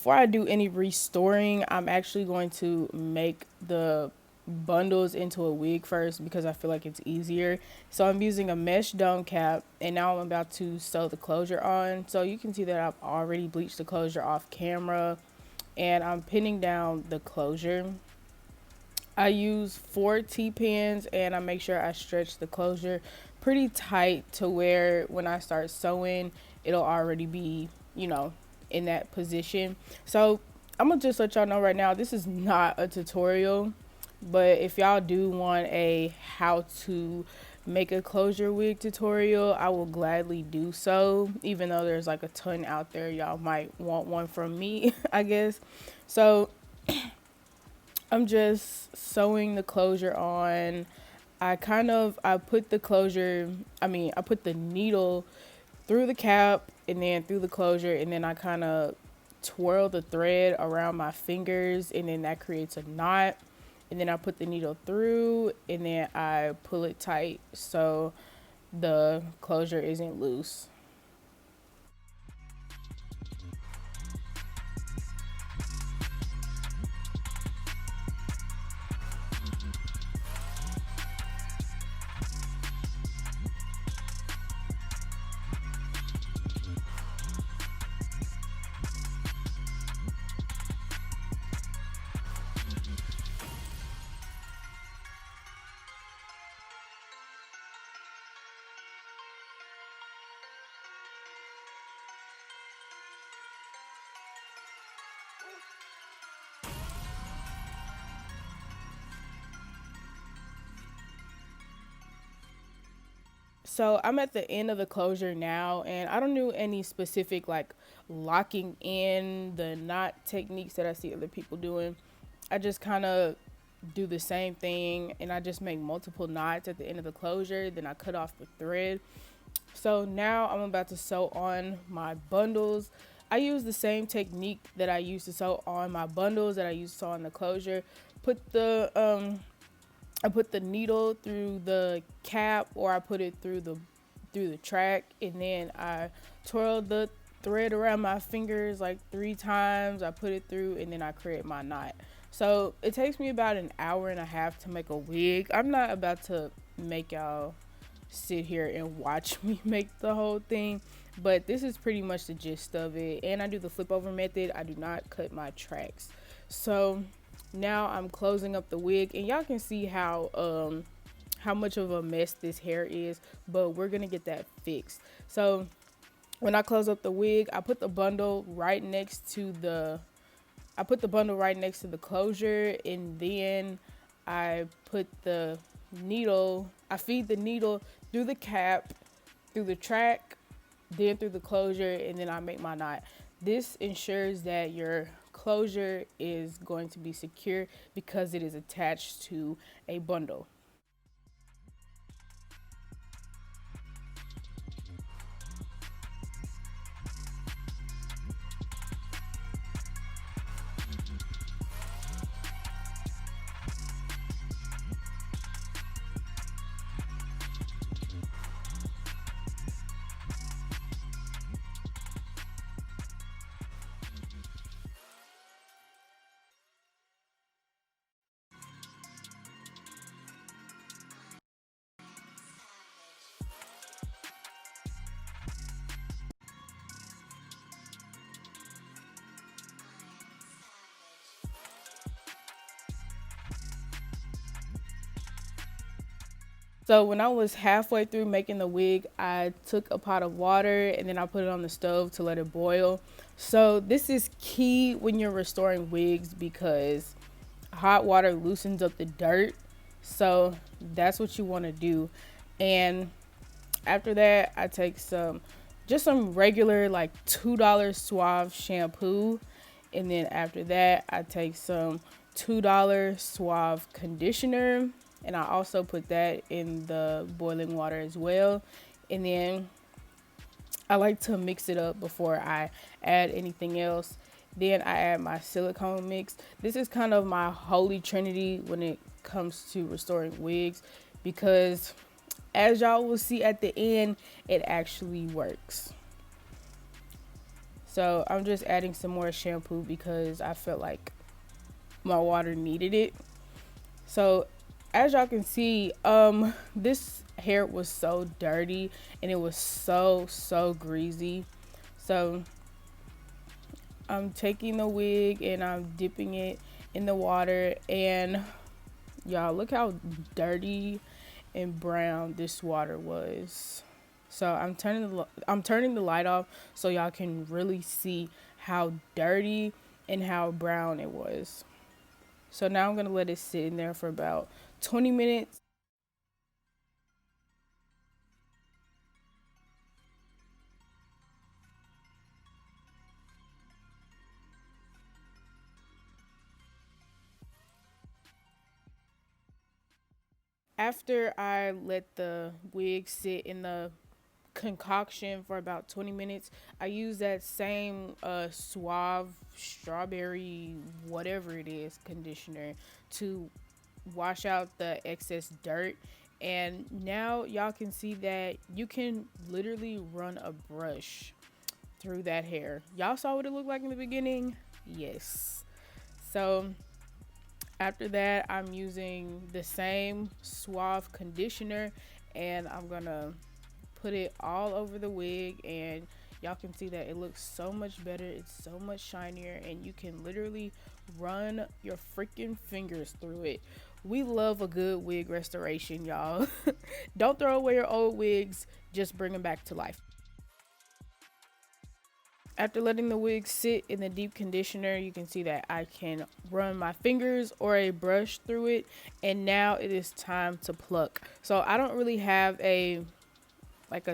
before I do any restoring, I'm actually going to make the bundles into a wig first because I feel like it's easier. So I'm using a mesh dome cap, and now I'm about to sew the closure on. So you can see that I've already bleached the closure off camera, and I'm pinning down the closure. I use 4 T-pins, and I make sure I stretch the closure pretty tight to where when I start sewing, it'll already be, in that position. So I'm gonna just let y'all know right now, this is not a tutorial, but if y'all do want a how to make a closure wig tutorial, I will gladly do so, even though there's like a ton out there. Y'all might want one from me, I guess. So I'm just sewing the closure on. I put the needle through the cap and then through the closure, and then I kind of twirl the thread around my fingers, and then that creates a knot. And then I put the needle through, and then I pull it tight so the closure isn't loose. So I'm at the end of the closure now, and I don't do any specific like locking in the knot techniques that I see other people doing. I just kind of do the same thing, and I just make multiple knots at the end of the closure. Then I cut off the thread. So now I'm about to sew on my bundles. I use the same technique that I used to sew on my bundles that I used to sew on the closure. Put the I put the needle through the cap, or I put it through the track, and then I twirl the thread around my fingers like 3 times. I put it through, and then I create my knot. So it takes me about an hour and a half to make a wig. I'm not about to make y'all sit here and watch me make the whole thing, but this is pretty much the gist of it. And I do the flip over method. I do not cut my tracks. So now I'm closing up the wig, and y'all can see how much of a mess this hair is, but we're gonna get that fixed. So when I close up the wig, I put the bundle right next to the closure, and then I put the needle, I feed the needle through the cap, through the track, then through the closure, and then I make my knot. This ensures that your closure is going to be secure because it is attached to a bundle. So when I was halfway through making the wig, I took a pot of water and then I put it on the stove to let it boil. So this is key when you're restoring wigs because hot water loosens up the dirt. So that's what you want to do. And after that, I take some regular like $2 Suave shampoo. And then after that, I take some $2 Suave conditioner, and I also put that in the boiling water as well. And then I like to mix it up before I add anything else. Then I add my silicone mix. This is kind of my holy trinity when it comes to restoring wigs because as y'all will see at the end, it actually works. So I'm just adding some more shampoo because I felt like my water needed it. So as y'all can see, this hair was so dirty and it was so greasy. So I'm taking the wig and I'm dipping it in the water, and y'all look how dirty and brown this water was. So I'm turning the light off so y'all can really see how dirty and how brown it was. So now I'm gonna let it sit in there for about 20 minutes. After I let the wig sit in the concoction for about 20 minutes, I use that same Suave strawberry whatever it is conditioner to wash out the excess dirt. And now y'all can see that you can literally run a brush through that hair. Y'all saw what it looked like in the beginning? Yes. So after that, I'm using the same Suave conditioner and I'm gonna put it all over the wig, and y'all can see that it looks so much better. It's so much shinier and you can literally run your freaking fingers through it. We love a good wig restoration, y'all. Don't throw away your old wigs, just bring them back to life. After letting the wig sit in the deep conditioner, you can see that I can run my fingers or a brush through it, and now it is time to pluck. So I don't really have a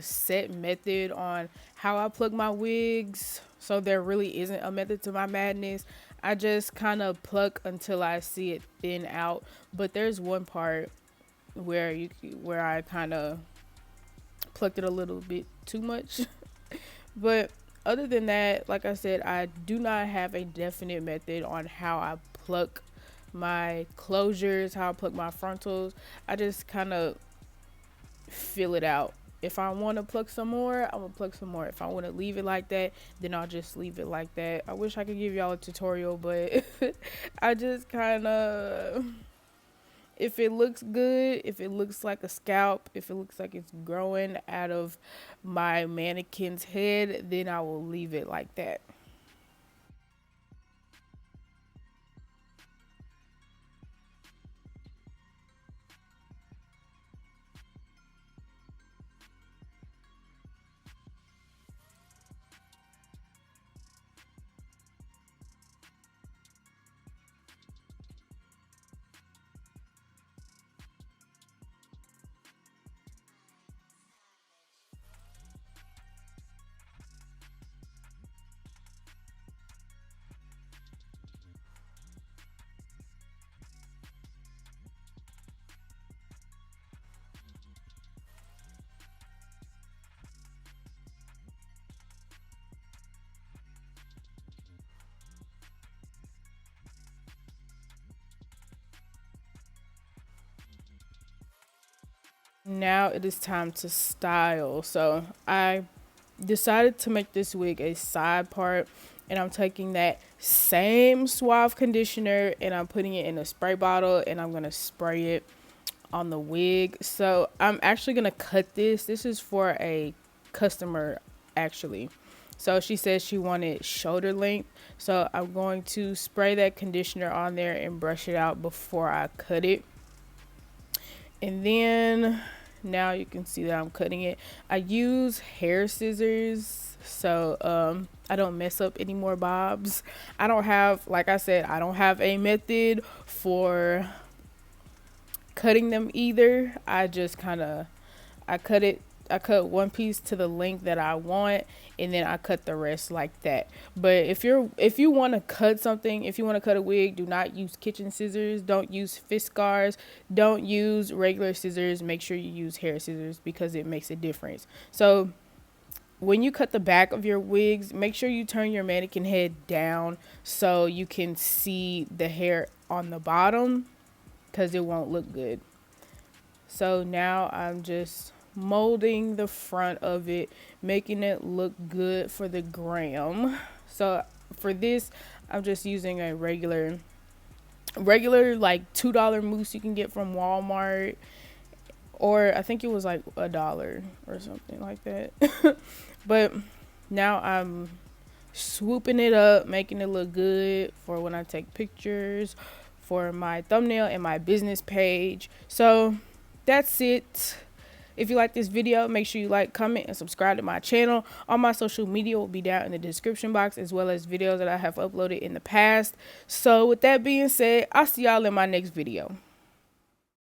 set method on how I pluck my wigs, so there really isn't a method to my madness. I just kind of pluck until I see it thin out, but there's one part where I kind of plucked it a little bit too much. But other than that, like I said, I do not have a definite method on how I pluck my closures, how I pluck my frontals. I just kind of feel it out. If I want to pluck some more, I'm gonna pluck some more. If I want to leave it like that, then I'll just leave it like that. I wish I could give y'all a tutorial, but I just kind of, if it looks good, if it looks like a scalp, if it looks like it's growing out of my mannequin's head, then I will leave it like that. Now it is time to style. So I decided to make this wig a side part, and I'm taking that same Suave conditioner and I'm putting it in a spray bottle and I'm gonna spray it on the wig. So I'm actually gonna cut this. This is for a customer actually. So she says she wanted shoulder length. So I'm going to spray that conditioner on there and brush it out before I cut it. And then now you can see that I'm cutting it. I use hair scissors so I don't mess up any more bobs. I don't have, like I said, I don't have a method for cutting them either. I just kind of, I cut it, I cut one piece to the length that I want, and then I cut the rest like that. But if you want to cut something, if you want to cut a wig, do not use kitchen scissors. Don't use Fiskars. Don't use regular scissors. Make sure you use hair scissors because it makes a difference. So when you cut the back of your wigs, make sure you turn your mannequin head down so you can see the hair on the bottom because it won't look good. So now I'm just molding the front of it, making it look good for the gram. So for this, I'm just using a regular like $2 mousse you can get from Walmart, or I think it was like $1 or something like that. But now I'm swooping it up, making it look good for when I take pictures, for my thumbnail and my business page. So that's it. If you like this video, make sure you like, comment, and subscribe to my channel. All my social media will be down in the description box, as well as videos that I have uploaded in the past. So with that being said, I'll see y'all in my next video.